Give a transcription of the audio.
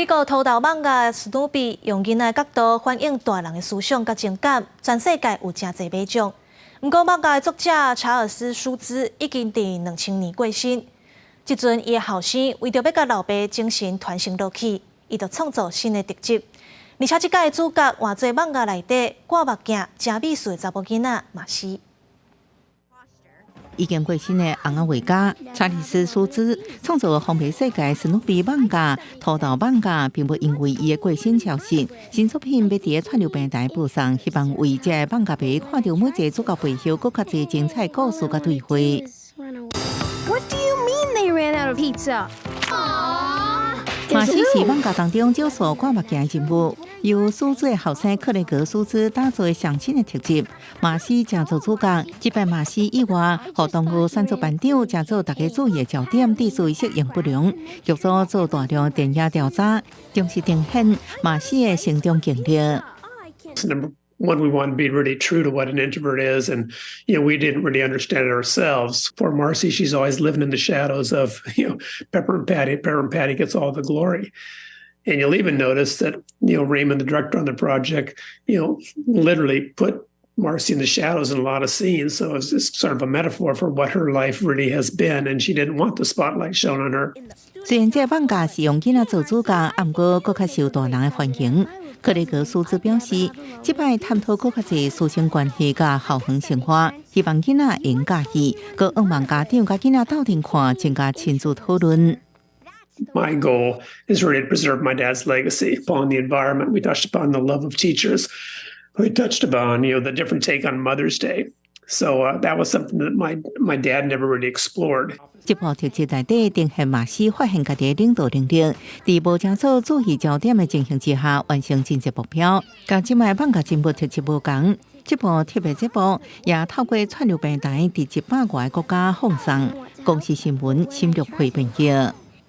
美国头头网架史努比用囡仔角度反映大人的思想甲情感，全世界有真侪买奖。不过，网架的作者查尔斯·舒兹已经伫2000年过身。即阵，伊的后生为着要甲老爸精神传承落去，伊就创作新的特辑。而且，即届的主角换做网架内底挂目镜、真美术的查某囡仔马西。已经过身的红仔画家查理斯·舒兹创作风靡世界史努比网架、土豆网架，并不因为伊的过身消失。新作品要伫串流平台播送，希望为这网架迷看到每一个主角背后更较侪精彩故事甲对话。What do you mean they ran out of pizza? 马西是网架当中少数挂目镜的人物，由苏兹的后生克雷格·苏兹打造的上新的特辑。马西正做主角，即摆马西以外，和动物产出班长正做大家注意的焦点，地属适应不良。剧组做大量田野调查，重视呈现马西的成长经历。One, we want to be really true to what an introvert is, and we didn't really understand it ourselves. For Marcy, she's always living in the shadows of Pepper and Patty. Pepper and Patty gets all the glory, and you'll even notice that Raymond, the director on the project, literally put Marcy in the shadows in a lot of scenes. So it's just sort of a metaphor for what her life really has been, and she didn't want the spotlight shown on her. 虽然这网架是用囡仔做主角，不过更较受大人的欢迎。克雷格·苏兹表示，即摆探讨更较侪师生关系甲校园生活，希望囡仔用介意，佮希望家长甲囡仔斗阵看，增加亲子讨论。My goal is really to preserve my dad's legacy upon the environment. We touched upon the love of teachers. We touched upon the different take on Mother's Day. So that was something that my dad never really explored. 这部特辑内底呈现马西发现家己的领导能力，在无正所注意焦点的情形之下，完成政治目标。甲即卖网架节目特辑无同，这部特别节目也透过串流平台伫100外个国家放送，公司新闻深入批评伊。